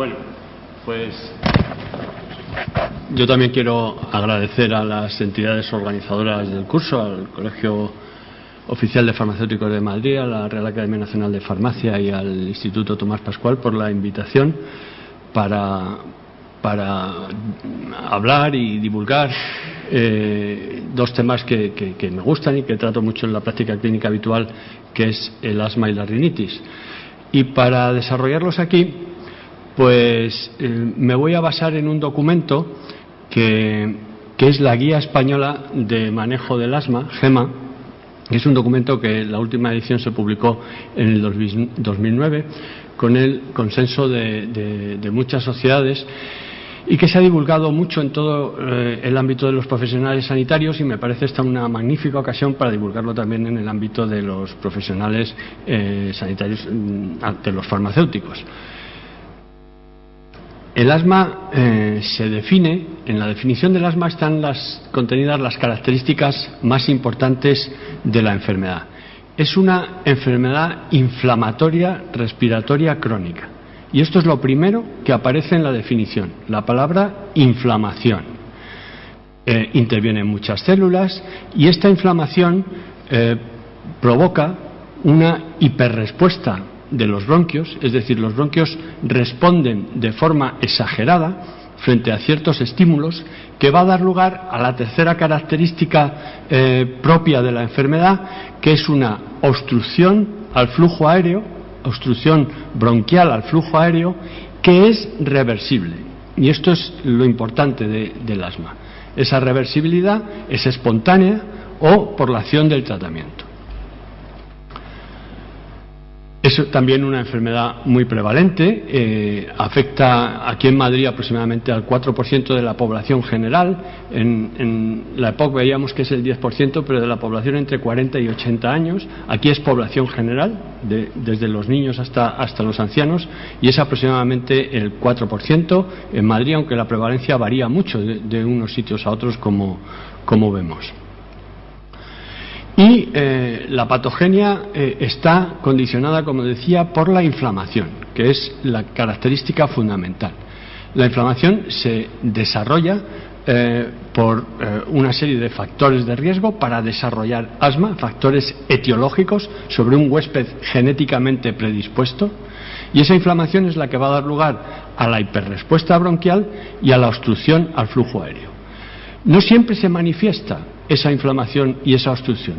Bueno, pues yo también quiero agradecer a las entidades organizadoras del curso, al Colegio Oficial de Farmacéuticos de Madrid, a la Real Academia Nacional de Farmacia y al Instituto Tomás Pascual por la invitación para hablar y divulgar dos temas que me gustan y que trato mucho en la práctica clínica habitual, que es el asma y la rinitis. Y para desarrollarlos aquí, pues me voy a basar en un documento que es la Guía Española de Manejo del Asma, GEMA. Es un documento que la última edición se publicó en el 2009 con el consenso de muchas sociedades y que se ha divulgado mucho en todo el ámbito de los profesionales sanitarios, y me parece esta una magnífica ocasión para divulgarlo también en el ámbito de los profesionales sanitarios, de los farmacéuticos. El asma se define, en la definición del asma están contenidas las características más importantes de la enfermedad. Es una enfermedad inflamatoria respiratoria crónica. Y esto es lo primero que aparece en la definición, la palabra inflamación. Intervienen muchas células y esta inflamación provoca una hiperrespuesta de los bronquios, es decir, los bronquios responden de forma exagerada frente a ciertos estímulos, que va a dar lugar a la tercera característica propia de la enfermedad, que es una obstrucción al flujo aéreo, obstrucción bronquial al flujo aéreo, que es reversible. Y esto es lo importante del asma. Esa reversibilidad es espontánea o por la acción del tratamiento. Es también una enfermedad muy prevalente, afecta aquí en Madrid aproximadamente al 4% de la población general. En la EPOC veíamos que es el 10%, pero de la población entre 40 y 80 años. Aquí es población general, desde los niños hasta los ancianos, y es aproximadamente el 4% en Madrid, aunque la prevalencia varía mucho de unos sitios a otros, como vemos. Y la patogenia está condicionada, como decía, por la inflamación, que es la característica fundamental. La inflamación se desarrolla por una serie de factores de riesgo para desarrollar asma, factores etiológicos sobre un huésped genéticamente predispuesto, y esa inflamación es la que va a dar lugar a la hiperrespuesta bronquial y a la obstrucción al flujo aéreo. No siempre se manifiesta esa inflamación y esa obstrucción.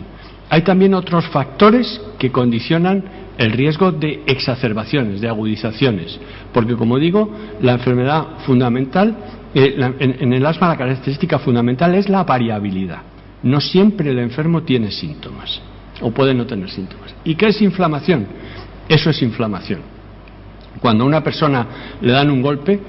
Hay también otros factores que condicionan el riesgo de exacerbaciones, de agudizaciones, porque, como digo, la enfermedad fundamental, en el asma la característica fundamental es la variabilidad. No siempre el enfermo tiene síntomas, o puede no tener síntomas. ¿Y qué es inflamación? Eso es inflamación. Cuando a una persona le dan un golpe,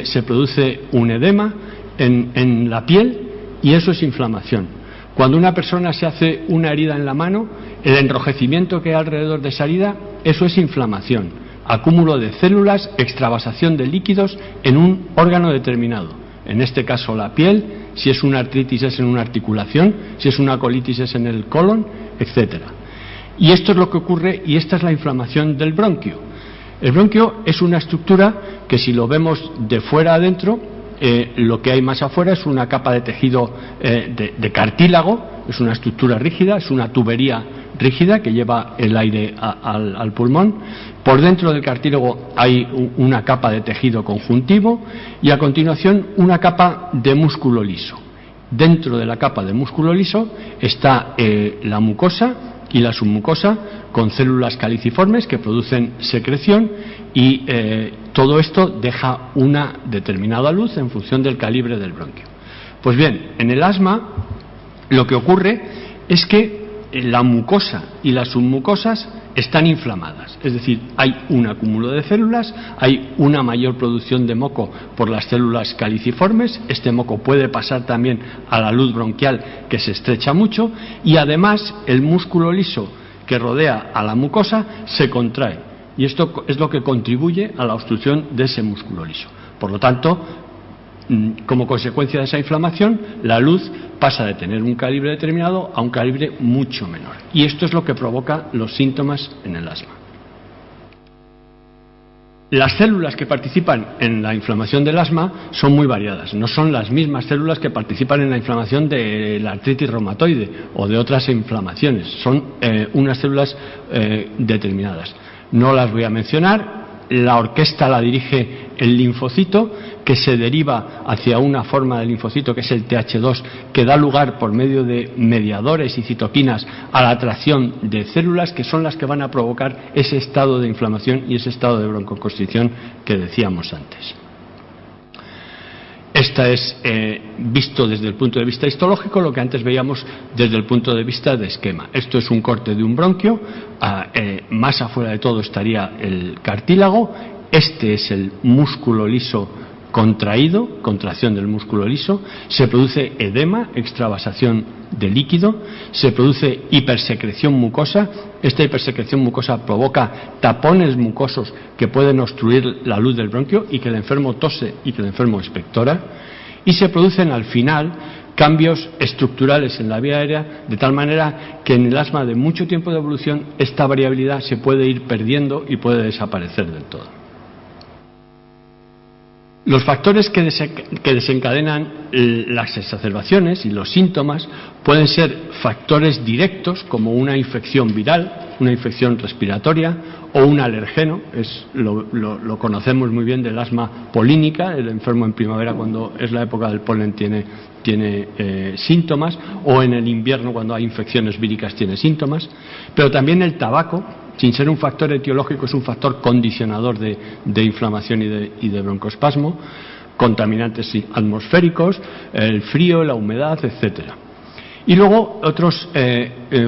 se produce un edema en la piel, y eso es inflamación. Cuando una persona se hace una herida en la mano, el enrojecimiento que hay alrededor de esa herida, eso es inflamación. Acúmulo de células, extravasación de líquidos en un órgano determinado. En este caso la piel, si es una artritis es en una articulación, si es una colitis es en el colon, etc. Y esto es lo que ocurre, y esta es la inflamación del bronquio. El bronquio es una estructura que, si lo vemos de fuera a adentro, lo que hay más afuera es una capa de tejido de cartílago, es una estructura rígida, es una tubería rígida que lleva el aire al pulmón. Por dentro del cartílago hay una capa de tejido conjuntivo y, a continuación, una capa de músculo liso. Dentro de la capa de músculo liso está la mucosa y la submucosa, con células caliciformes que producen secreción, y todo esto deja una determinada luz en función del calibre del bronquio. Pues bien, en el asma lo que ocurre es que la mucosa y las submucosas están inflamadas, es decir, hay un acúmulo de células, hay una mayor producción de moco por las células caliciformes. Este moco puede pasar también a la luz bronquial, que se estrecha mucho, y además el músculo liso que rodea a la mucosa se contrae, y esto es lo que contribuye a la obstrucción de ese músculo liso. Por lo tanto, como consecuencia de esa inflamación, la luz pasa de tener un calibre determinado a un calibre mucho menor, y esto es lo que provoca los síntomas en el asma. Las células que participan en la inflamación del asma son muy variadas. No son las mismas células que participan en la inflamación de la artritis reumatoide o de otras inflamaciones. Son unas células determinadas. No las voy a mencionar. La orquesta la dirige el linfocito, que se deriva hacia una forma del linfocito que es el Th2, que da lugar por medio de mediadores y citoquinas a la atracción de células que son las que van a provocar ese estado de inflamación y ese estado de broncoconstricción que decíamos antes. Esta es, visto desde el punto de vista histológico, lo que antes veíamos desde el punto de vista de esquema. Esto es un corte de un bronquio, más afuera de todo estaría el cartílago, este es el músculo liso contraído, contracción del músculo liso, se produce edema, extravasación de líquido, se produce hipersecreción mucosa. Esta hipersecreción mucosa provoca tapones mucosos que pueden obstruir la luz del bronquio y que el enfermo tose y que el enfermo expectora, y se producen al final cambios estructurales en la vía aérea, de tal manera que en el asma de mucho tiempo de evolución esta variabilidad se puede ir perdiendo y puede desaparecer del todo. Los factores que desencadenan las exacerbaciones y los síntomas pueden ser factores directos, como una infección viral, una infección respiratoria o un alergeno. Lo conocemos muy bien del asma polínica. El enfermo en primavera, cuando es la época del polen, tiene síntomas, o en el invierno, cuando hay infecciones víricas, tiene síntomas. Pero también el tabaco, sin ser un factor etiológico, es un factor condicionador de inflamación y de broncoespasmo, contaminantes atmosféricos, el frío, la humedad, etcétera. Y luego otros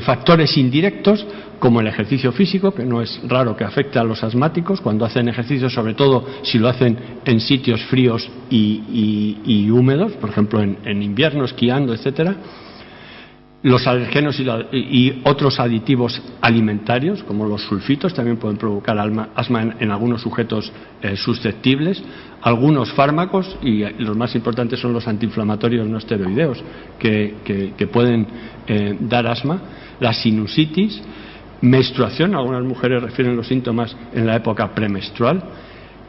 factores indirectos, como el ejercicio físico, que no es raro que afecte a los asmáticos cuando hacen ejercicio, sobre todo si lo hacen en sitios fríos y húmedos, por ejemplo en invierno, esquiando, etcétera. Los alergenos y otros aditivos alimentarios, como los sulfitos, también pueden provocar asma en algunos sujetos susceptibles. Algunos fármacos, y los más importantes son los antiinflamatorios no esteroideos, que pueden dar asma. La sinusitis, menstruación, algunas mujeres refieren los síntomas en la época premenstrual.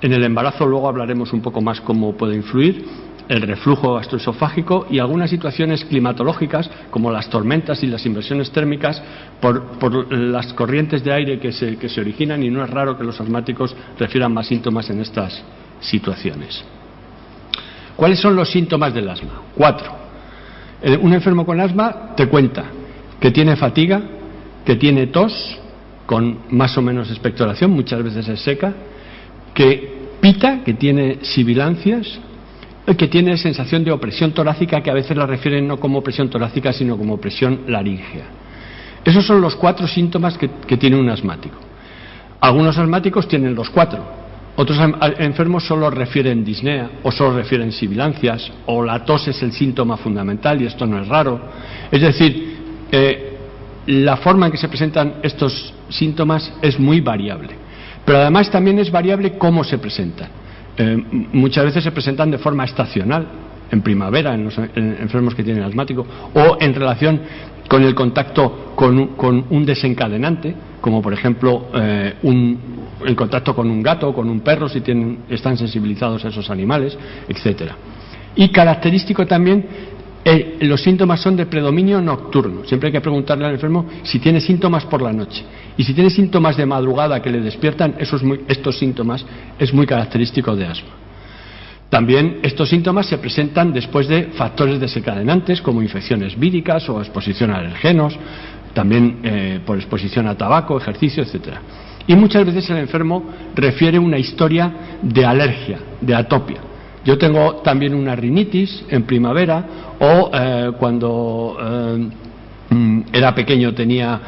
En el embarazo luego hablaremos un poco más cómo puede influir. El reflujo gastroesofágico y algunas situaciones climatológicas, como las tormentas y las inversiones térmicas, por las corrientes de aire que se originan, y no es raro que los asmáticos refieran más síntomas en estas situaciones. ¿Cuáles son los síntomas del asma? 4. Un enfermo con asma te cuenta que tiene fatiga, que tiene tos con más o menos expectoración, muchas veces es seca, que pita, que tiene sibilancias, que tiene sensación de opresión torácica, que a veces la refieren no como opresión torácica sino como opresión laríngea. Esos son los 4 síntomas que tiene un asmático. Algunos asmáticos tienen los 4, otros enfermos solo refieren disnea o solo refieren sibilancias, o la tos es el síntoma fundamental y esto no es raro. Es decir, la forma en que se presentan estos síntomas es muy variable, pero además también es variable cómo se presentan. Muchas veces se presentan de forma estacional, en primavera, en los enfermos que tienen asmático, o en relación con el contacto con un desencadenante, como por ejemplo en contacto con un gato o con un perro, si están sensibilizados a esos animales, etcétera. Y característico también, los síntomas son de predominio nocturno. Siempre hay que preguntarle al enfermo si tiene síntomas por la noche. Y si tiene síntomas de madrugada que le despiertan, estos síntomas es muy característico de asma. También estos síntomas se presentan después de factores desencadenantes como infecciones víricas o exposición a alergenos, también por exposición a tabaco, ejercicio, etcétera. Y muchas veces el enfermo refiere una historia de alergia, de atopia. Yo tengo también una rinitis en primavera, o cuando era pequeño tenía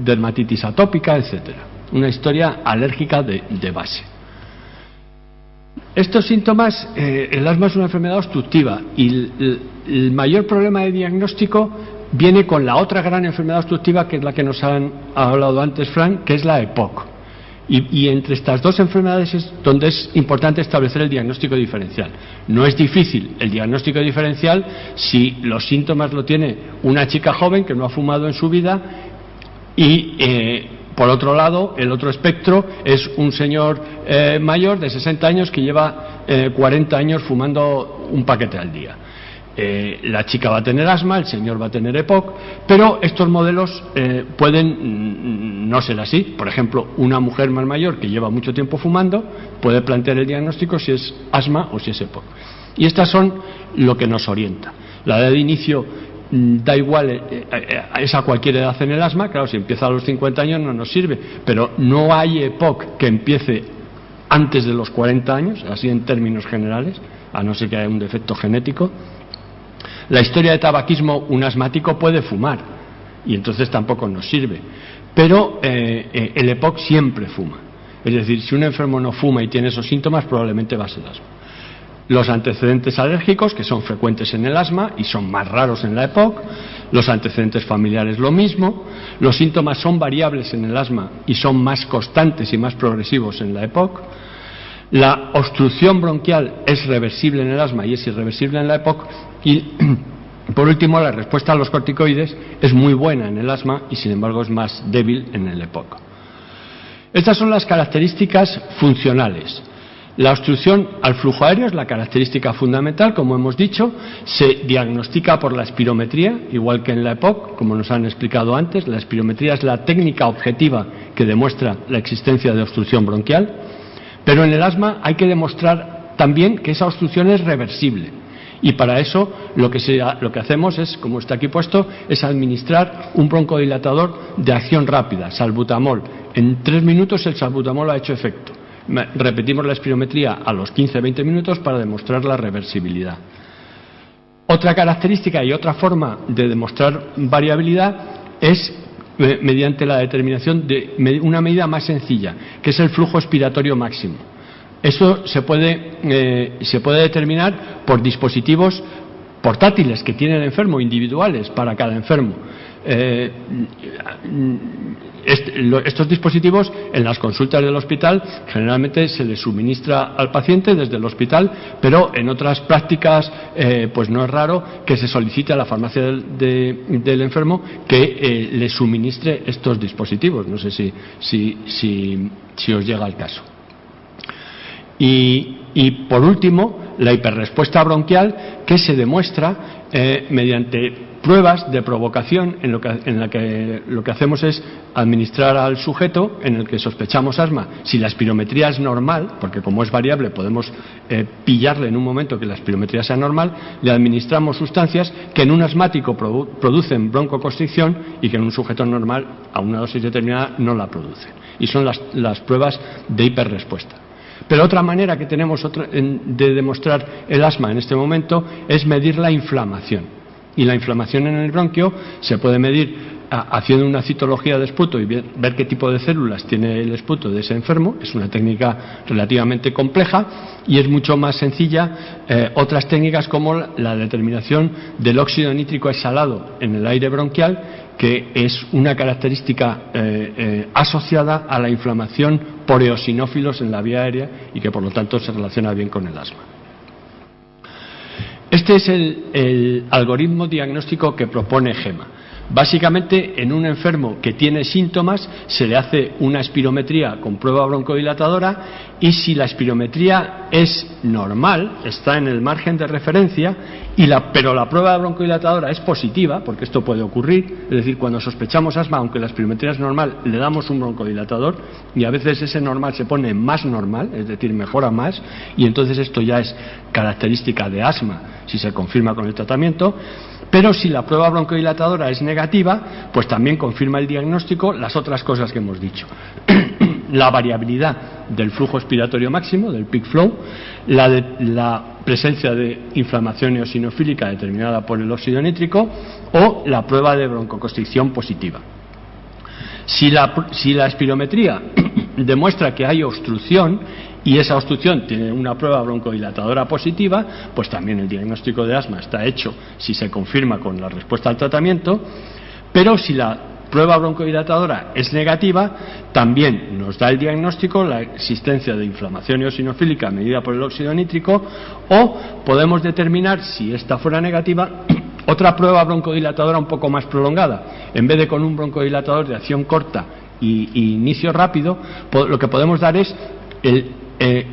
dermatitis atópica, etcétera. Una historia alérgica de base. Estos síntomas, el asma es una enfermedad obstructiva y el mayor problema de diagnóstico viene con la otra gran enfermedad obstructiva, que es la que nos ha hablado antes Fran, que es la EPOC. Y entre estas dos enfermedades es donde es importante establecer el diagnóstico diferencial. No es difícil el diagnóstico diferencial si los síntomas lo tiene una chica joven que no ha fumado en su vida y Por otro lado, el otro espectro es un señor mayor de 60 años que lleva 40 años fumando un paquete al día. La chica va a tener asma, el señor va a tener EPOC, pero estos modelos pueden no ser así. Por ejemplo, una mujer más mayor que lleva mucho tiempo fumando puede plantear el diagnóstico si es asma o si es EPOC. Y estas son lo que nos orienta. La edad de inicio da igual, es a cualquier edad en el asma. Claro, si empieza a los 50 años no nos sirve, pero no hay EPOC que empiece antes de los 40 años, así en términos generales, a no ser que haya un defecto genético. La historia de tabaquismo, un asmático puede fumar y entonces tampoco nos sirve, pero el EPOC siempre fuma. Es decir, si un enfermo no fuma y tiene esos síntomas, probablemente va a ser asma. Los antecedentes alérgicos, que son frecuentes en el asma y son más raros en la EPOC, los antecedentes familiares lo mismo, los síntomas son variables en el asma y son más constantes y más progresivos en la EPOC. La obstrucción bronquial es reversible en el asma y es irreversible en la EPOC. Y, por último, la respuesta a los corticoides es muy buena en el asma y, sin embargo, es más débil en el EPOC. Estas son las características funcionales. La obstrucción al flujo aéreo es la característica fundamental, como hemos dicho. Se diagnostica por la espirometría, igual que en la EPOC, como nos han explicado antes. La espirometría es la técnica objetiva que demuestra la existencia de obstrucción bronquial. Pero en el asma hay que demostrar también que esa obstrucción es reversible. Y para eso lo que hacemos es, como está aquí puesto, es administrar un broncodilatador de acción rápida, salbutamol. En 3 minutos el salbutamol ha hecho efecto. Repetimos la espirometría a los 15-20 minutos para demostrar la reversibilidad. Otra característica y otra forma de demostrar variabilidad es mediante la determinación de una medida más sencilla, que es el flujo expiratorio máximo. Eso se puede determinar por dispositivos portátiles que tiene el enfermo, individuales para cada enfermo. Estos dispositivos en las consultas del hospital generalmente se les suministra al paciente desde el hospital, pero en otras prácticas pues no es raro que se solicite a la farmacia del enfermo que le suministre estos dispositivos. No sé si os llega el caso. Y por último, la hiperrespuesta bronquial, que se demuestra mediante pruebas de provocación en la que lo que hacemos es administrar al sujeto en el que sospechamos asma. Si la espirometría es normal, porque como es variable podemos pillarle en un momento que la espirometría sea normal, le administramos sustancias que en un asmático producen broncoconstricción y que en un sujeto normal a una dosis determinada no la producen. Y son las pruebas de hiperrespuesta. Pero otra manera que tenemos de demostrar el asma en este momento es medir la inflamación. Y la inflamación en el bronquio se puede medir haciendo una citología de esputo y ver qué tipo de células tiene el esputo de ese enfermo. Es una técnica relativamente compleja y es mucho más sencilla otras técnicas como la determinación del óxido nítrico exhalado en el aire bronquial, que es una característica asociada a la inflamación por eosinófilos en la vía aérea y que por lo tanto se relaciona bien con el asma. Este es el algoritmo diagnóstico que propone GEMA. Básicamente, en un enfermo que tiene síntomas se le hace una espirometría con prueba broncodilatadora y si la espirometría es normal, está en el margen de referencia, pero la prueba broncodilatadora es positiva, porque esto puede ocurrir, es decir, cuando sospechamos asma, aunque la espirometría es normal, le damos un broncodilatador y a veces ese normal se pone más normal, es decir, mejora más, y entonces esto ya es característica de asma si se confirma con el tratamiento. Pero si la prueba broncodilatadora es negativa, pues también confirma el diagnóstico las otras cosas que hemos dicho. La variabilidad del flujo expiratorio máximo, del peak flow, la presencia de inflamación eosinofílica determinada por el óxido nítrico o la prueba de broncoconstricción positiva. Si la espirometría demuestra que hay obstrucción y esa obstrucción tiene una prueba broncodilatadora positiva, pues también el diagnóstico de asma está hecho si se confirma con la respuesta al tratamiento. Pero si la prueba broncodilatadora es negativa, también nos da el diagnóstico la existencia de inflamación eosinofílica medida por el óxido nítrico, o podemos determinar, si esta fuera negativa, otra prueba broncodilatadora un poco más prolongada. En vez de con un broncodilatador de acción corta y inicio rápido, lo que podemos dar es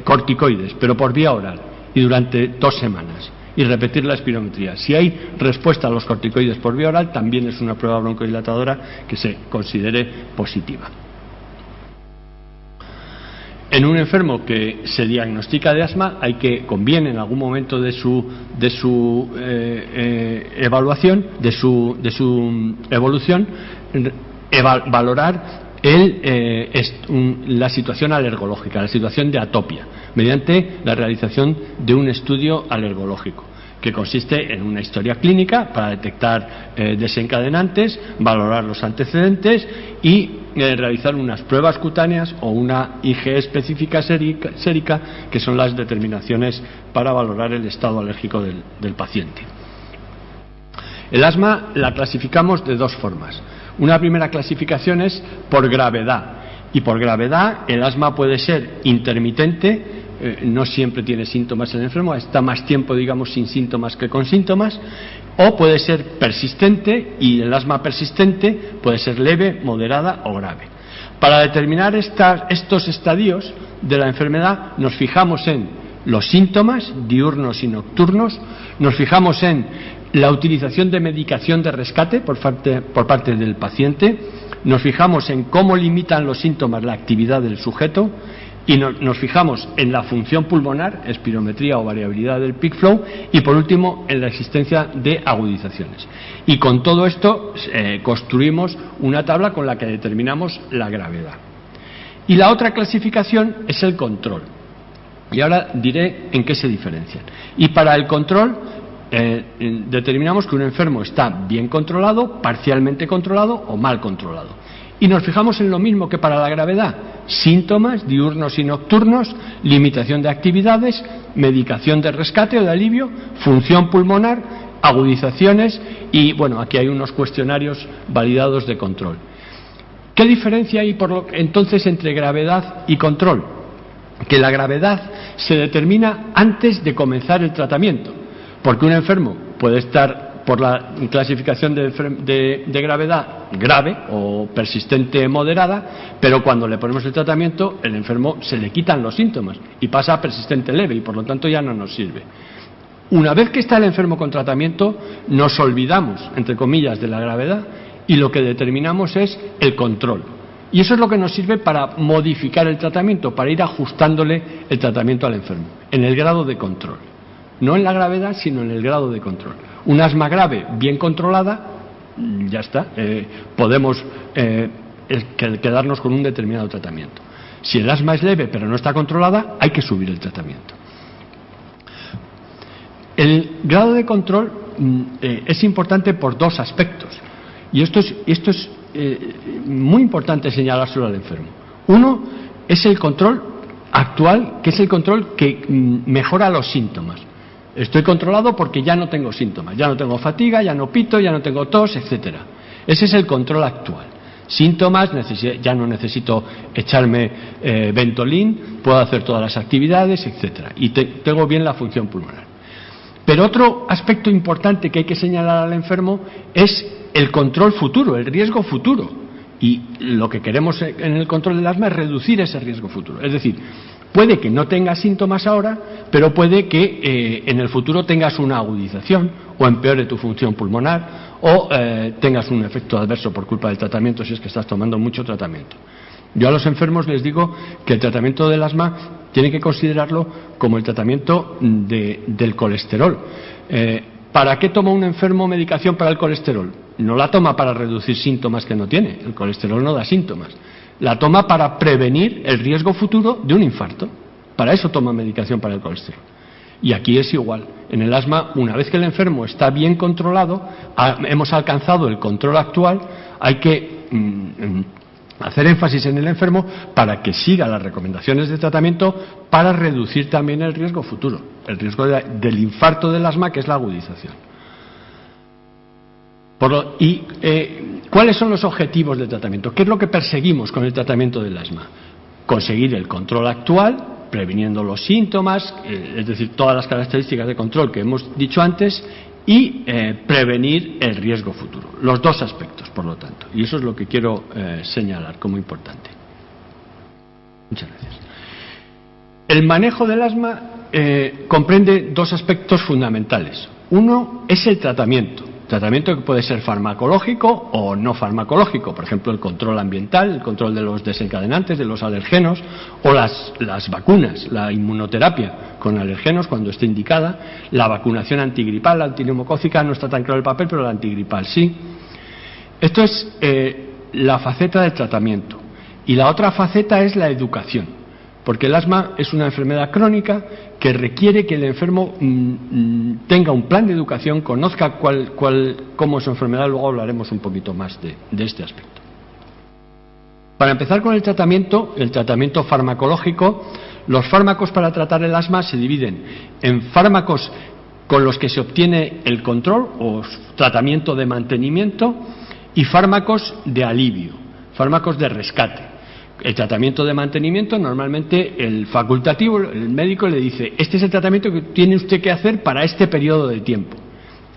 corticoides, pero por vía oral y durante 2 semanas, y repetir la espirometría. Si hay respuesta a los corticoides por vía oral, también es una prueba broncodilatadora que se considere positiva. En un enfermo que se diagnostica de asma, conviene en algún momento de su evaluación, de su evolución, valorar la situación alergológica, la situación de atopia, mediante la realización de un estudio alergológico, que consiste en una historia clínica para detectar desencadenantes, valorar los antecedentes y realizar unas pruebas cutáneas o una IgE específica sérica, que son las determinaciones para valorar el estado alérgico del paciente. El asma la clasificamos de 2 formas. Una primera clasificación es por gravedad, y por gravedad el asma puede ser intermitente, no siempre tiene síntomas el enfermo, está más tiempo, digamos, sin síntomas que con síntomas, o puede ser persistente, y el asma persistente puede ser leve, moderada o grave. Para determinar estos estadios de la enfermedad nos fijamos en los síntomas diurnos y nocturnos, nos fijamos en la utilización de medicación de rescate por parte del paciente, nos fijamos en cómo limitan los síntomas la actividad del sujeto y nos fijamos en la función pulmonar, espirometría o variabilidad del peak flow, y por último en la existencia de agudizaciones. Y con todo esto construimos una tabla con la que determinamos la gravedad. Y la otra clasificación es el control. Y ahora diré en qué se diferencian. Y para el control determinamos que un enfermo está bien controlado, parcialmente controlado o mal controlado. Y nos fijamos en lo mismo que para la gravedad: síntomas diurnos y nocturnos, limitación de actividades, medicación de rescate o de alivio, función pulmonar, agudizaciones y, bueno, aquí hay unos cuestionarios validados de control. ¿Qué diferencia hay entonces entre gravedad y control? Que la gravedad se determina antes de comenzar el tratamiento, porque un enfermo puede estar por la clasificación de gravedad grave o persistente moderada, pero cuando le ponemos el tratamiento, el enfermo se le quitan los síntomas y pasa a persistente leve y por lo tanto ya no nos sirve. Una vez que está el enfermo con tratamiento, nos olvidamos, entre comillas, de la gravedad y lo que determinamos es el control. Y eso es lo que nos sirve para modificar el tratamiento, para ir ajustándole el tratamiento al enfermo, en el grado de control. No en la gravedad, sino en el grado de control. Un asma grave bien controlada, ya está, podemos quedarnos con un determinado tratamiento. Si el asma es leve pero no está controlada, hay que subir el tratamiento. El grado de control es importante por 2 aspectos, y esto es muy importante señalárselo al enfermo. Uno es el control actual, que es el control que mejora los síntomas. Estoy controlado porque ya no tengo síntomas, ya no tengo fatiga, ya no pito, ya no tengo tos, etcétera. Ese es el control actual. Síntomas, ya no necesito echarme Ventolin, puedo hacer todas las actividades, etcétera. Y tengo bien la función pulmonar. Pero otro aspecto importante que hay que señalar al enfermo es el control futuro, el riesgo futuro. Y lo que queremos en el control del asma es reducir ese riesgo futuro. Es decir, puede que no tengas síntomas ahora, pero puede que en el futuro tengas una agudización o empeore tu función pulmonar o tengas un efecto adverso por culpa del tratamiento si es que estás tomando mucho tratamiento. Yo a los enfermos les digo que el tratamiento del asma tienen que considerarlo como el tratamiento del colesterol. ¿Para qué toma un enfermo medicación para el colesterol? No la toma para reducir síntomas que no tiene. El colesterol no da síntomas. La toma para prevenir el riesgo futuro de un infarto. Para eso toma medicación para el colesterol. Y aquí es igual. En el asma, una vez que el enfermo está bien controlado, hemos alcanzado el control actual, hay que hacer énfasis en el enfermo para que siga las recomendaciones de tratamiento para reducir también el riesgo futuro, el riesgo del infarto del asma, que es la agudización. ¿Cuáles son los objetivos del tratamiento? ¿Qué es lo que perseguimos con el tratamiento del asma? Conseguir el control actual, previniendo los síntomas, es decir, todas las características de control que hemos dicho antes, y prevenir el riesgo futuro. Los dos aspectos, por lo tanto. Y eso es lo que quiero señalar como importante. Muchas gracias. El manejo del asma comprende dos aspectos fundamentales. Uno es el tratamiento que puede ser farmacológico o no farmacológico, por ejemplo el control ambiental, el control de los desencadenantes, de los alergenos, o las vacunas, la inmunoterapia con alergenos cuando esté indicada, la vacunación antigripal, la antineumocócica, no está tan claro el papel, pero la antigripal sí. Esto es la faceta del tratamiento. Y la otra faceta es la educación, porque el asma es una enfermedad crónica que requiere que el enfermo tenga un plan de educación, conozca cómo es su enfermedad. Luego hablaremos un poquito más de este aspecto. Para empezar con el tratamiento farmacológico, los fármacos para tratar el asma se dividen en fármacos con los que se obtiene el control o tratamiento de mantenimiento y fármacos de alivio, fármacos de rescate. El tratamiento de mantenimiento, normalmente el facultativo, el médico le dice: este es el tratamiento que tiene usted que hacer para este periodo de tiempo.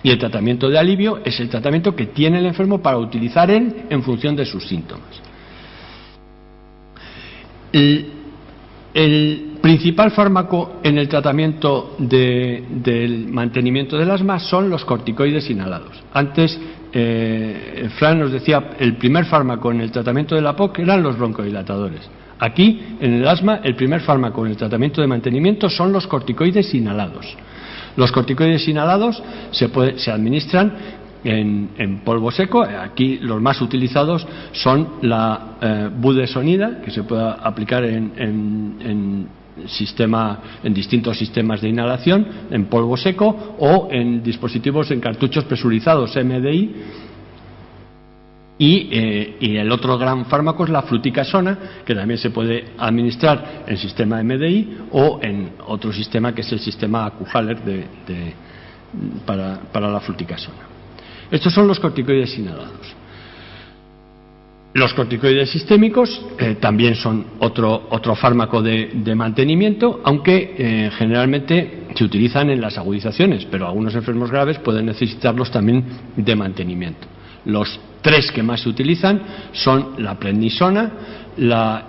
Y el tratamiento de alivio es el tratamiento que tiene el enfermo para utilizar en función de sus síntomas. El principal fármaco en el tratamiento del mantenimiento del asma son los corticoides inhalados. Antes Fran nos decía, el primer fármaco en el tratamiento de la POC eran los broncodilatadores. Aquí, en el asma, el primer fármaco en el tratamiento de mantenimiento son los corticoides inhalados. Los corticoides inhalados se administran en polvo seco. Aquí los más utilizados son la budesonida, que se puede aplicar en distintos sistemas de inhalación, en polvo seco o en dispositivos, en cartuchos presurizados, MDI. Y el otro gran fármaco es la fluticasona, que también se puede administrar en sistema MDI o en otro sistema que es el sistema Acuhaler para la fluticasona. Estos son los corticoides inhalados. Los corticoides sistémicos también son otro fármaco de mantenimiento, aunque generalmente se utilizan en las agudizaciones, pero algunos enfermos graves pueden necesitarlos también de mantenimiento. Los tres que más se utilizan son la prednisona,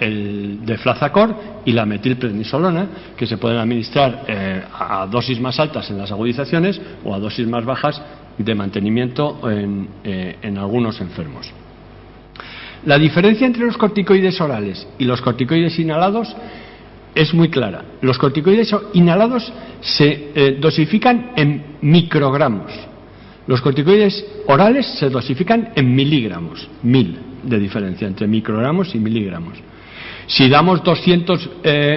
el deflazacor y la metilprednisolona, que se pueden administrar a dosis más altas en las agudizaciones o a dosis más bajas de mantenimiento en algunos enfermos. La diferencia entre los corticoides orales y los corticoides inhalados es muy clara. Los corticoides inhalados se dosifican en microgramos. Los corticoides orales se dosifican en miligramos, 1000 de diferencia entre microgramos y miligramos. Si damos 200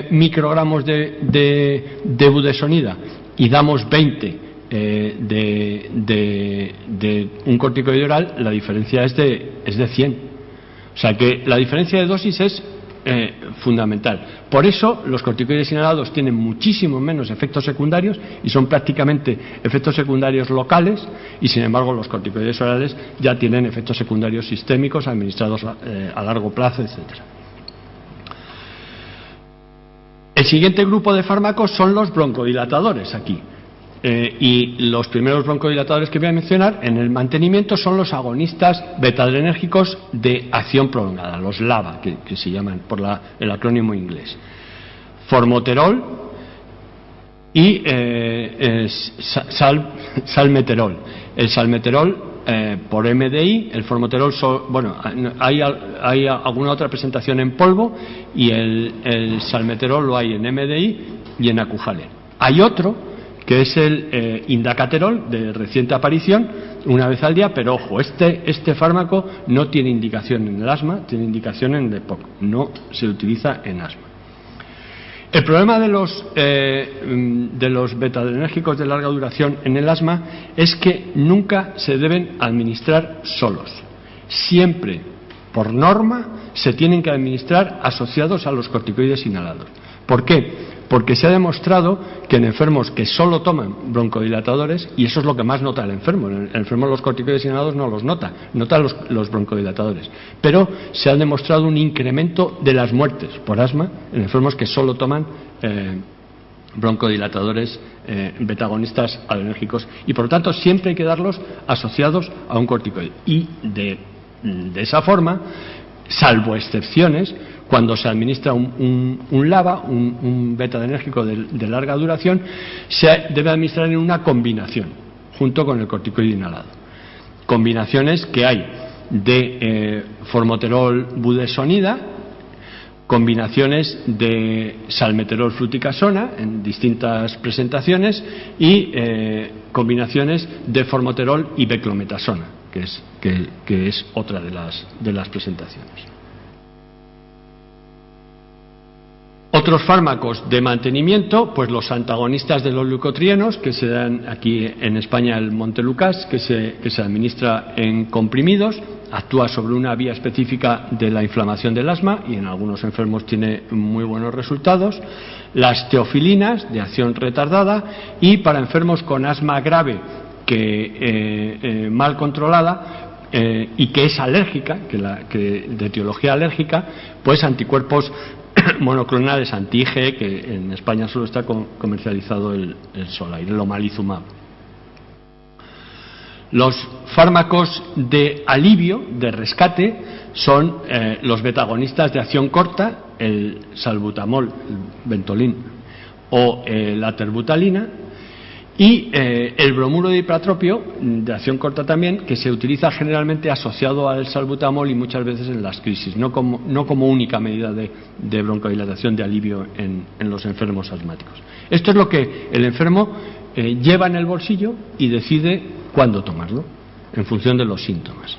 microgramos de budesonida y damos 20 de un corticoide oral, la diferencia es de 100. O sea que la diferencia de dosis es fundamental. Por eso los corticoides inhalados tienen muchísimo menos efectos secundarios y son prácticamente efectos secundarios locales, y sin embargo los corticoides orales ya tienen efectos secundarios sistémicos administrados a largo plazo, etcétera. El siguiente grupo de fármacos son los broncodilatadores aquí. Y los primeros broncodilatadores que voy a mencionar en el mantenimiento son los agonistas beta-adrenérgicos de acción prolongada, los LABA, que se llaman por el acrónimo inglés. Formoterol y salmeterol. El salmeterol por MDI, el formoterol, hay alguna otra presentación en polvo, y el salmeterol lo hay en MDI y en Acuhaler. Hay otro que es el indacaterol, de reciente aparición, una vez al día, pero ojo, este fármaco no tiene indicación en el asma, tiene indicación en el EPOC, no se utiliza en asma. El problema de los beta-adrenérgicos de larga duración en el asma es que nunca se deben administrar solos. Siempre, por norma, se tienen que administrar asociados a los corticoides inhalados. ¿Por qué? Porque se ha demostrado que en enfermos que solo toman broncodilatadores, y eso es lo que más nota el enfermo, los corticoides inhalados no los nota los broncodilatadores, pero se ha demostrado un incremento de las muertes por asma en enfermos que solo toman broncodilatadores beta-agonistas adrenérgicos, y por lo tanto siempre hay que darlos asociados a un corticoide. Y de esa forma, salvo excepciones, cuando se administra un LABA, un beta-adrenérgico de larga duración, se debe administrar en una combinación junto con el corticoide inhalado. Combinaciones que hay de formoterol budesonida, combinaciones de salmeterol fluticasona en distintas presentaciones y combinaciones de formoterol y beclometasona, que es otra de las presentaciones. Otros fármacos de mantenimiento, pues los antagonistas de los leucotrienos, que se dan aquí en España el Montelukast, que se administra en comprimidos, actúa sobre una vía específica de la inflamación del asma y en algunos enfermos tiene muy buenos resultados. Las teofilinas, de acción retardada, y para enfermos con asma grave mal controlada y que es alérgica, que de etiología alérgica, pues anticuerpos monoclonales anti-IgE, que en España solo está comercializado el Solair, el omalizumab. Los fármacos de alivio, de rescate, son los beta-agonistas de acción corta, el salbutamol, el Ventolin, o la terbutalina, y el bromuro de ipratropio, de acción corta también, que se utiliza generalmente asociado al salbutamol y muchas veces en las crisis, no como única medida de broncodilatación, de alivio en los enfermos asmáticos. Esto es lo que el enfermo lleva en el bolsillo y decide cuándo tomarlo, en función de los síntomas.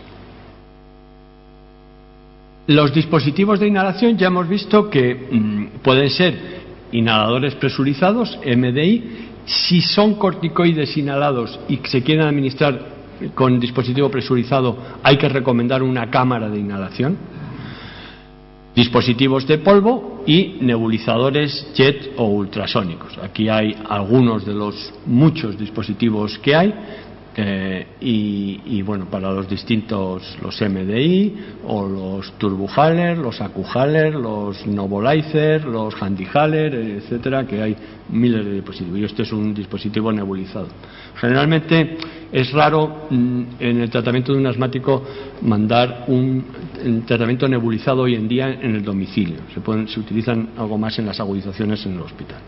Los dispositivos de inhalación ya hemos visto que pueden ser inhaladores presurizados, MDI. Si son corticoides inhalados y se quieren administrar con dispositivo presurizado, hay que recomendar una cámara de inhalación. Dispositivos de polvo y nebulizadores jet o ultrasónicos. Aquí hay algunos de los muchos dispositivos que hay. Y bueno, para los distintos, los MDI o los Turbuhaler, los Acuhaler, los Novolizer, los Handihaler, etcétera, que hay miles de dispositivos, y este es un dispositivo nebulizado. Generalmente es raro en el tratamiento de un asmático mandar un tratamiento nebulizado hoy en día en el domicilio, se utilizan algo más en las agudizaciones en el hospital.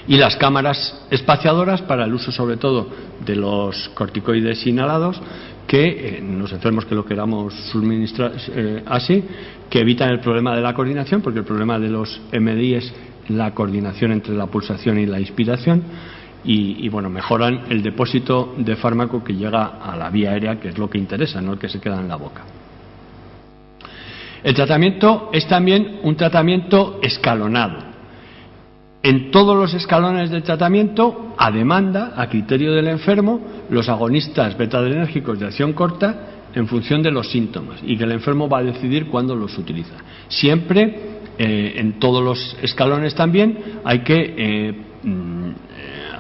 Y las cámaras espaciadoras para el uso sobre todo de los corticoides inhalados, que en los enfermos que lo queramos suministrar así, que evitan el problema de la coordinación, porque el problema de los MDI es la coordinación entre la pulsación y la inspiración, y bueno, mejoran el depósito de fármaco que llega a la vía aérea, que es lo que interesa, no el que se queda en la boca. El tratamiento es también un tratamiento escalonado. En todos los escalones del tratamiento, a demanda, a criterio del enfermo, los agonistas beta-adrenérgicos de acción corta en función de los síntomas, y que el enfermo va a decidir cuándo los utiliza. Siempre, en todos los escalones también, hay que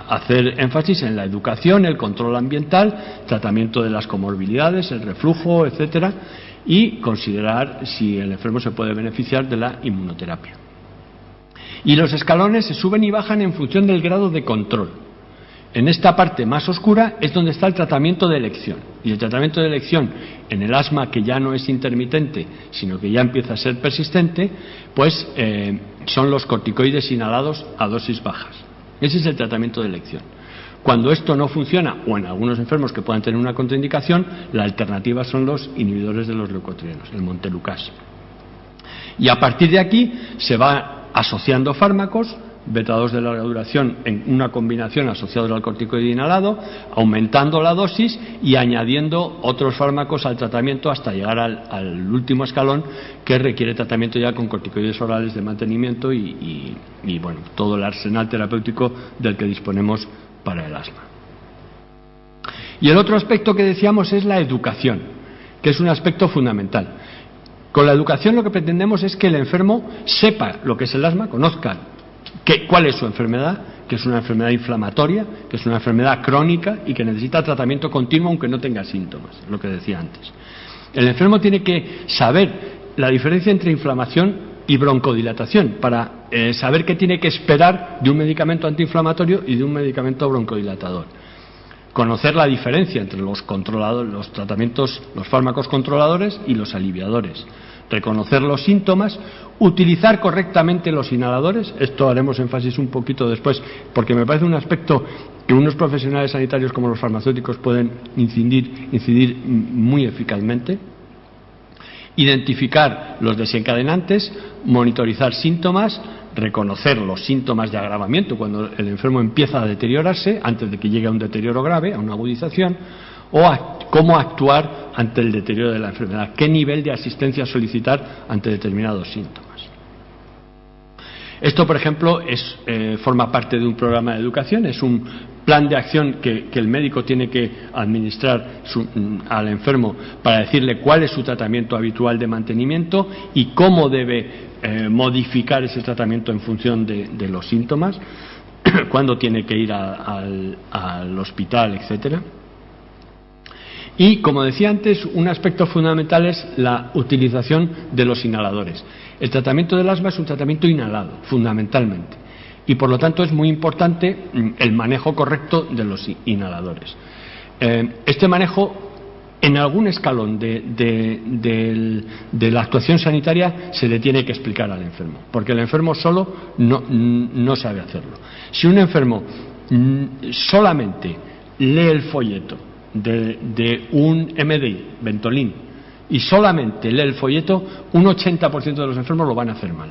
hacer énfasis en la educación, el control ambiental, tratamiento de las comorbilidades, el reflujo, etcétera, y considerar si el enfermo se puede beneficiar de la inmunoterapia. Y los escalones se suben y bajan en función del grado de control. En esta parte más oscura es donde está el tratamiento de elección. Y el tratamiento de elección en el asma, que ya no es intermitente, sino que ya empieza a ser persistente, pues son los corticoides inhalados a dosis bajas. Ese es el tratamiento de elección. Cuando esto no funciona, o en algunos enfermos que puedan tener una contraindicación, la alternativa son los inhibidores de los leucotrienos, el Montelukast. Y a partir de aquí se va asociando fármacos, beta-2 de larga duración en una combinación asociados al corticoide inhalado, aumentando la dosis y añadiendo otros fármacos al tratamiento hasta llegar al último escalón, que requiere tratamiento ya con corticoides orales de mantenimiento y bueno, todo el arsenal terapéutico del que disponemos para el asma. Y el otro aspecto que decíamos es la educación, que es un aspecto fundamental. Con la educación lo que pretendemos es que el enfermo sepa lo que es el asma, conozca cuál es su enfermedad, que es una enfermedad inflamatoria, que es una enfermedad crónica y que necesita tratamiento continuo aunque no tenga síntomas, lo que decía antes. El enfermo tiene que saber la diferencia entre inflamación y broncodilatación, para saber qué tiene que esperar de un medicamento antiinflamatorio y de un medicamento broncodilatador. Conocer la diferencia entre los controladores, los tratamientos, los fármacos controladores y los aliviadores. Reconocer los síntomas, utilizar correctamente los inhaladores. Esto haremos énfasis un poquito después, porque me parece un aspecto que unos profesionales sanitarios como los farmacéuticos pueden incidir muy eficazmente. Identificar los desencadenantes, monitorizar síntomas, reconocer los síntomas de agravamiento cuando el enfermo empieza a deteriorarse antes de que llegue a un deterioro grave, a una agudización, o cómo actuar ante el deterioro de la enfermedad, qué nivel de asistencia solicitar ante determinados síntomas. Esto, por ejemplo, forma parte de un programa de educación, es un plan de acción que el médico tiene que administrar al enfermo para decirle cuál es su tratamiento habitual de mantenimiento y cómo debe modificar ese tratamiento en función de los síntomas, cuándo tiene que ir al hospital, etcétera. Y, como decía antes, un aspecto fundamental es la utilización de los inhaladores. El tratamiento del asma es un tratamiento inhalado, fundamentalmente, y por lo tanto es muy importante el manejo correcto de los inhaladores. Este manejo, en algún escalón de la actuación sanitaria, se le tiene que explicar al enfermo, porque el enfermo solo no sabe hacerlo. Si un enfermo solamente lee el folleto de un MDI, Ventolin, y solamente lee el folleto, un 80% de los enfermos lo van a hacer mal.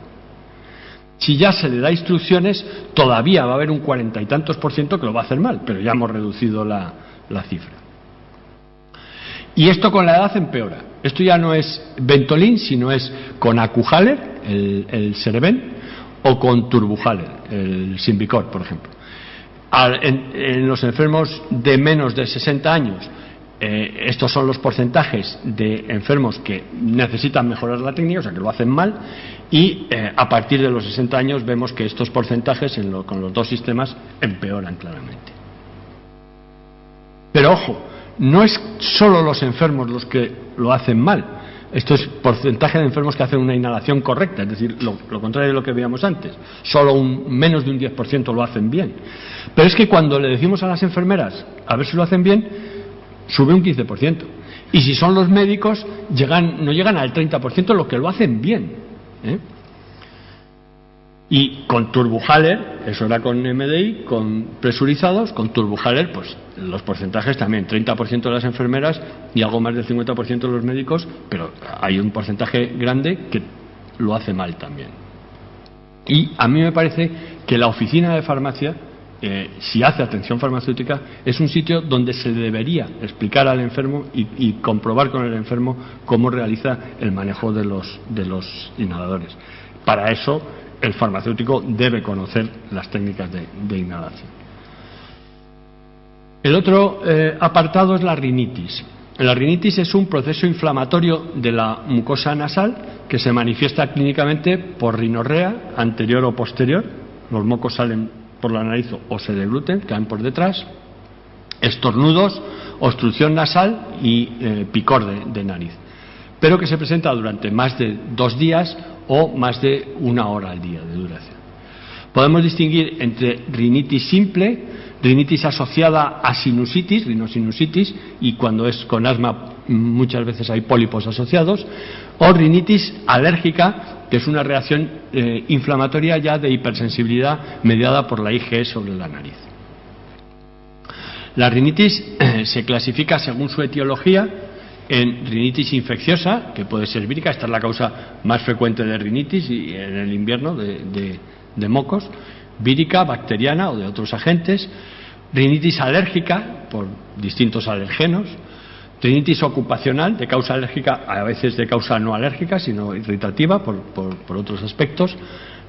Si ya se le da instrucciones, todavía va a haber un 40 y tantos % que lo va a hacer mal, pero ya hemos reducido la cifra. Y esto con la edad empeora. Esto ya no es Ventolin, sino es con Acuhaler, el Cereven, o con Turbuhaler, el Symbicort, por ejemplo. En los enfermos de menos de 60 años, estos son los porcentajes de enfermos que necesitan mejorar la técnica, o sea que lo hacen mal, y a partir de los 60 años vemos que estos porcentajes con los dos sistemas empeoran claramente. Pero ojo, no es solo los enfermos los que lo hacen mal. Esto es porcentaje de enfermos que hacen una inhalación correcta, es decir, lo contrario de lo que veíamos antes. Solo menos de un 10% lo hacen bien. Pero es que cuando le decimos a las enfermeras a ver si lo hacen bien, sube un 15%. Y si son los médicos, no llegan al 30% los que lo hacen bien. Y con Turbuhaler, eso era con MDI, con presurizados, con Turbuhaler, pues los porcentajes también, 30% de las enfermeras y algo más del 50% de los médicos, pero hay un porcentaje grande que lo hace mal también. Y a mí me parece que la oficina de farmacia, si hace atención farmacéutica, es un sitio donde se debería explicar al enfermo y comprobar con el enfermo cómo realiza el manejo de los inhaladores. Para eso, el farmacéutico debe conocer las técnicas de inhalación. El otro apartado es la rinitis. La rinitis es un proceso inflamatorio de la mucosa nasal que se manifiesta clínicamente por rinorrea anterior o posterior. Los mocos salen por la nariz o se degluten, caen por detrás. Estornudos, obstrucción nasal y picor de nariz. Pero que se presenta durante más de 2 días o más de 1 hora al día de duración. Podemos distinguir entre rinitis simple, rinitis asociada a sinusitis, rinosinusitis, y cuando es con asma muchas veces hay pólipos asociados, o rinitis alérgica, que es una reacción inflamatoria ya de hipersensibilidad mediada por la IgE sobre la nariz. La rinitis se clasifica según su etiología en rinitis infecciosa, que puede ser vírica, esta es la causa más frecuente de rinitis y en el invierno de mocos, vírica, bacteriana o de otros agentes, rinitis alérgica por distintos alergenos, rinitis ocupacional de causa alérgica, a veces de causa no alérgica, sino irritativa por otros aspectos,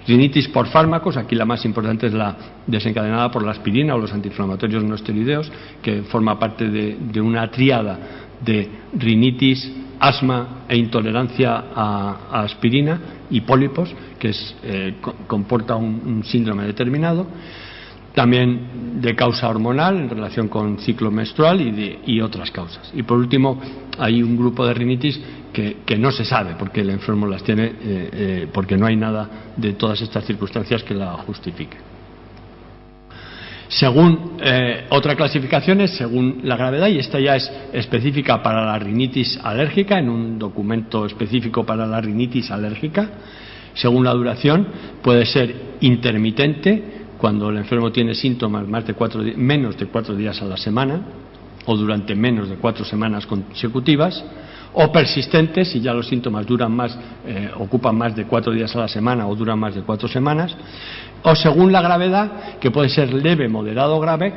rinitis por fármacos, aquí la más importante es la desencadenada por la aspirina o los antiinflamatorios no esteroideos, que forma parte de una tríada de rinitis, asma e intolerancia a aspirina y pólipos, que comporta un síndrome determinado. También de causa hormonal en relación con ciclo menstrual y otras causas. Y por último, hay un grupo de rinitis que no se sabe porque el enfermo las tiene, porque no hay nada de todas estas circunstancias que la justifique. Según otra clasificación es según la gravedad, y esta ya es específica para la rinitis alérgica, en un documento específico para la rinitis alérgica. Según la duración, puede ser intermitente, cuando el enfermo tiene síntomas menos de 4 días a la semana, o durante menos de 4 semanas consecutivas, o persistente, si ya los síntomas duran más, ocupan más de 4 días a la semana o duran más de 4 semanas, o según la gravedad, que puede ser leve, moderado o grave,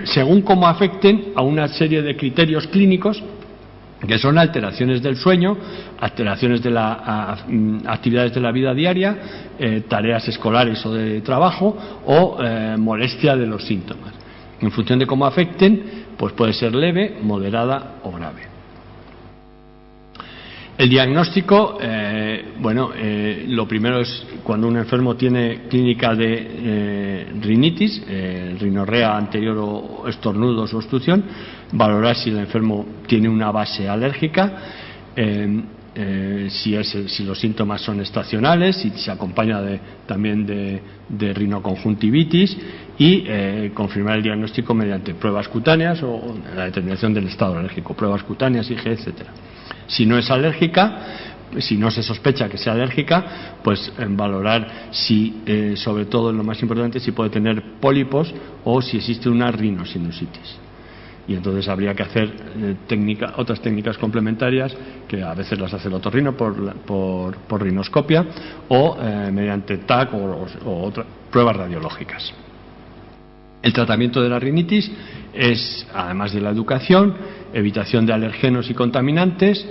según cómo afecten a una serie de criterios clínicos, que son alteraciones del sueño, alteraciones de las actividades de la vida diaria, tareas escolares o de trabajo, o molestia de los síntomas. En función de cómo afecten, pues puede ser leve, moderada o grave. El diagnóstico, lo primero es cuando un enfermo tiene clínica de rinitis, rinorrea anterior o estornudos o obstrucción, valorar si el enfermo tiene una base alérgica, si los síntomas son estacionales, si se acompaña también de rinoconjuntivitis, y confirmar el diagnóstico mediante pruebas cutáneas o la determinación del estado alérgico, pruebas cutáneas, IgE, etcétera. Si no es alérgica, si no se sospecha que sea alérgica, pues valorar si, sobre todo lo más importante, si puede tener pólipos o si existe una rinosinusitis. Y entonces habría que hacer otras técnicas complementarias, que a veces las hace el otorrino por rinoscopia o mediante TAC o otras pruebas radiológicas. El tratamiento de la rinitis es, además de la educación, evitación de alergenos y contaminantes,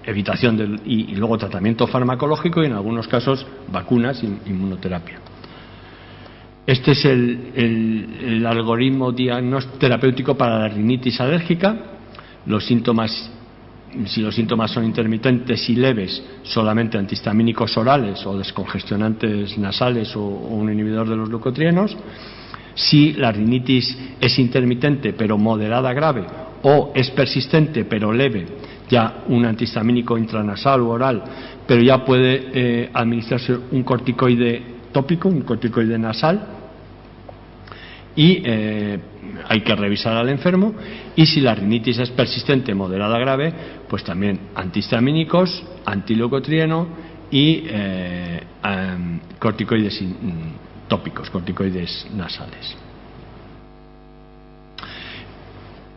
evitación y luego tratamiento farmacológico y en algunos casos vacunas y inmunoterapia. Este es el algoritmo terapéutico para la rinitis alérgica. Si los síntomas son intermitentes y leves, solamente antihistamínicos orales o descongestionantes nasales o un inhibidor de los leucotrienos. Si la rinitis es intermitente pero moderada grave, o es persistente pero leve, ya un antihistamínico intranasal o oral, pero ya puede administrarse un corticoide tópico, un corticoide nasal, y hay que revisar al enfermo. Y si la rinitis es persistente, moderada, grave, pues también antihistamínicos, antileucotrieno y corticoides tópicos, corticoides nasales.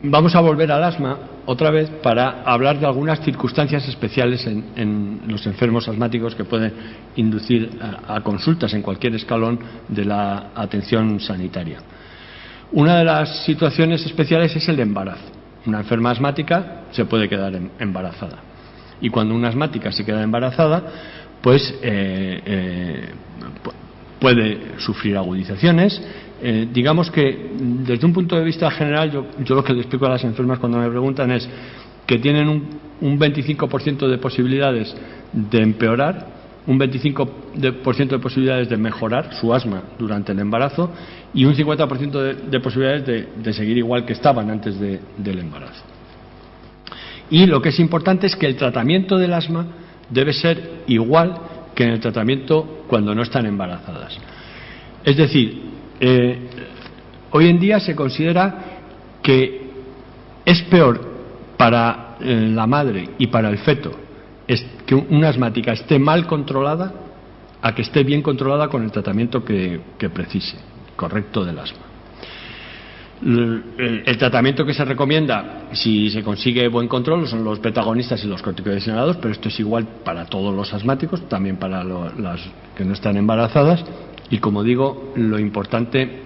Vamos a volver al asma otra vez para hablar de algunas circunstancias especiales en los enfermos asmáticos que pueden inducir a consultas en cualquier escalón de la atención sanitaria. Una de las situaciones especiales es el de embarazo. Una enferma asmática se puede quedar embarazada. Y cuando una asmática se queda embarazada, pues puede sufrir agudizaciones. Digamos que desde un punto de vista general, yo lo que le explico a las enfermas cuando me preguntan es que tienen un 25% de posibilidades de empeorar, un 25% de posibilidades de mejorar su asma durante el embarazo y un 50% de posibilidades de seguir igual que estaban antes del embarazo. Y lo que es importante es que el tratamiento del asma debe ser igual que en el tratamiento cuando no están embarazadas. Es decir, hoy en día se considera que es peor para la madre y para el feto que una asmática esté mal controlada a que esté bien controlada con el tratamiento que precise, correcto del asma. El tratamiento que se recomienda, si se consigue buen control, son los betagonistas y los corticoides inhalados, pero esto es igual para todos los asmáticos, también para las que no están embarazadas. Y como digo, lo importante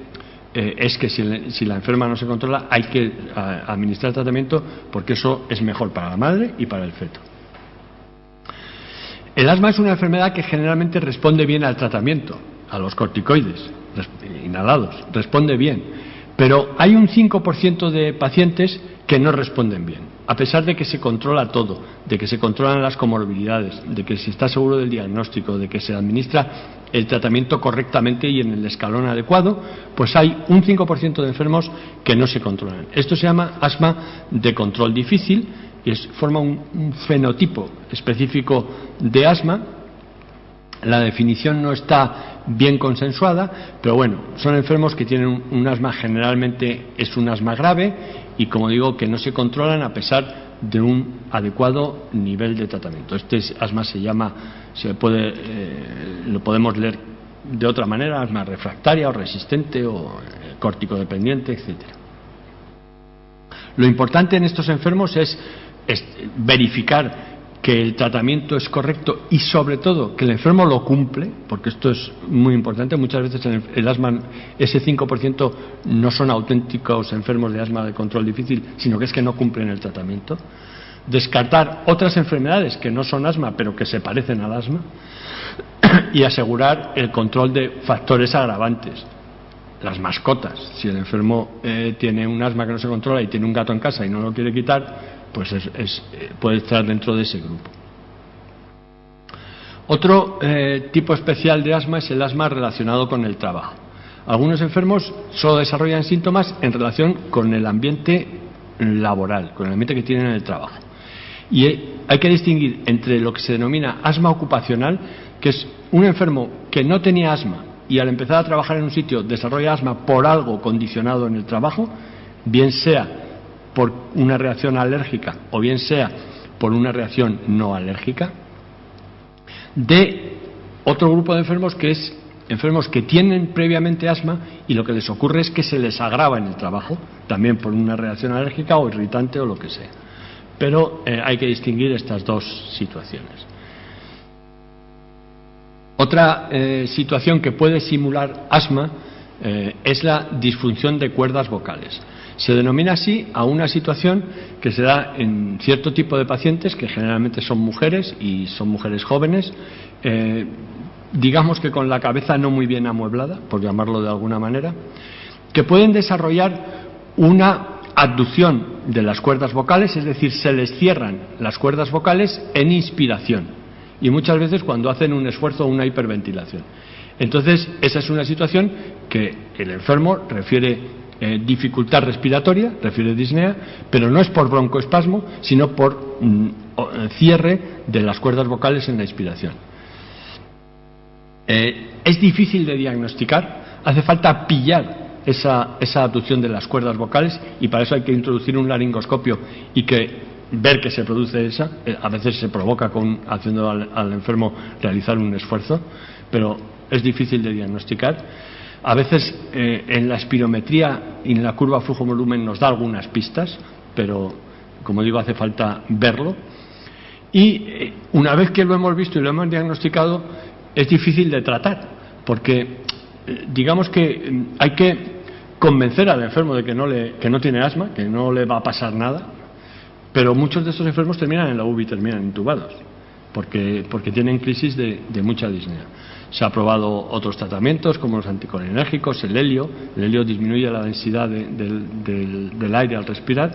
es que si la enferma no se controla, hay que administrar tratamiento, porque eso es mejor para la madre y para el feto. El asma es una enfermedad que generalmente responde bien al tratamiento, a los corticoides inhalados, responde bien, pero hay un 5% de pacientes que no responden bien, a pesar de que se controla todo, de que se controlan las comorbilidades, de que se está seguro del diagnóstico, de que se administra el tratamiento correctamente y en el escalón adecuado, pues hay un 5% de enfermos que no se controlan. Esto se llama asma de control difícil y forma un fenotipo específico de asma. La definición no está bien consensuada, pero bueno, son enfermos que tienen un asma, generalmente es un asma grave y, como digo, que no se controlan a pesar de un adecuado nivel de tratamiento. Este asma lo podemos leer de otra manera: asma refractaria o resistente o corticodependiente, etcétera. Lo importante en estos enfermos es verificar que el tratamiento es correcto y, sobre todo, que el enfermo lo cumple, porque esto es muy importante. Muchas veces el asma, ese 5% no son auténticos enfermos de asma de control difícil, sino que es que no cumplen el tratamiento. Descartar otras enfermedades que no son asma, pero que se parecen al asma, y asegurar el control de factores agravantes. Las mascotas, si el enfermo tiene un asma que no se controla y tiene un gato en casa y no lo quiere quitar, pues puede estar dentro de ese grupo. Otro tipo especial de asma es el asma relacionado con el trabajo. Algunos enfermos solo desarrollan síntomas en relación con el ambiente laboral, con el ambiente que tienen en el trabajo. Y hay que distinguir entre lo que se denomina asma ocupacional, que es un enfermo que no tenía asma y al empezar a trabajar en un sitio desarrolla asma por algo condicionado en el trabajo, bien sea por una reacción alérgica o bien sea por una reacción no alérgica. De otro grupo de enfermos, que es enfermos que tienen previamente asma y lo que les ocurre es que se les agrava en el trabajo, también por una reacción alérgica o irritante o lo que sea. Pero hay que distinguir estas dos situaciones. Otra situación que puede simular asma es la disfunción de cuerdas vocales. Se denomina así a una situación que se da en cierto tipo de pacientes, que generalmente son mujeres y son mujeres jóvenes, digamos que con la cabeza no muy bien amueblada, por llamarlo de alguna manera, que pueden desarrollar una abducción de las cuerdas vocales, es decir, se les cierran las cuerdas vocales en inspiración y muchas veces cuando hacen un esfuerzo o una hiperventilación. Entonces, esa es una situación que el enfermo refiere dificultad respiratoria, refiere disnea, pero no es por broncoespasmo, sino por cierre de las cuerdas vocales en la inspiración. Es difícil de diagnosticar, hace falta pillar esa abducción de las cuerdas vocales y para eso hay que introducir un laringoscopio y ver que se produce esa. A veces se provoca haciendo al enfermo realizar un esfuerzo, pero es difícil de diagnosticar. A veces en la espirometría y en la curva flujo-volumen nos da algunas pistas, pero como digo, hace falta verlo. Y una vez que lo hemos visto y lo hemos diagnosticado, es difícil de tratar, porque digamos que hay que convencer al enfermo de que no tiene asma, que no le va a pasar nada, pero muchos de estos enfermos terminan en la UBI, terminan intubados, porque tienen crisis de mucha disnea. Se ha probado otros tratamientos como los anticolinérgicos, el helio disminuye la densidad del aire al respirar,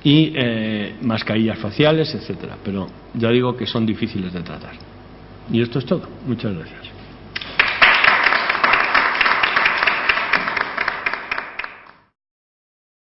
y mascarillas faciales, etcétera. Pero ya digo que son difíciles de tratar. Y esto es todo. Muchas gracias.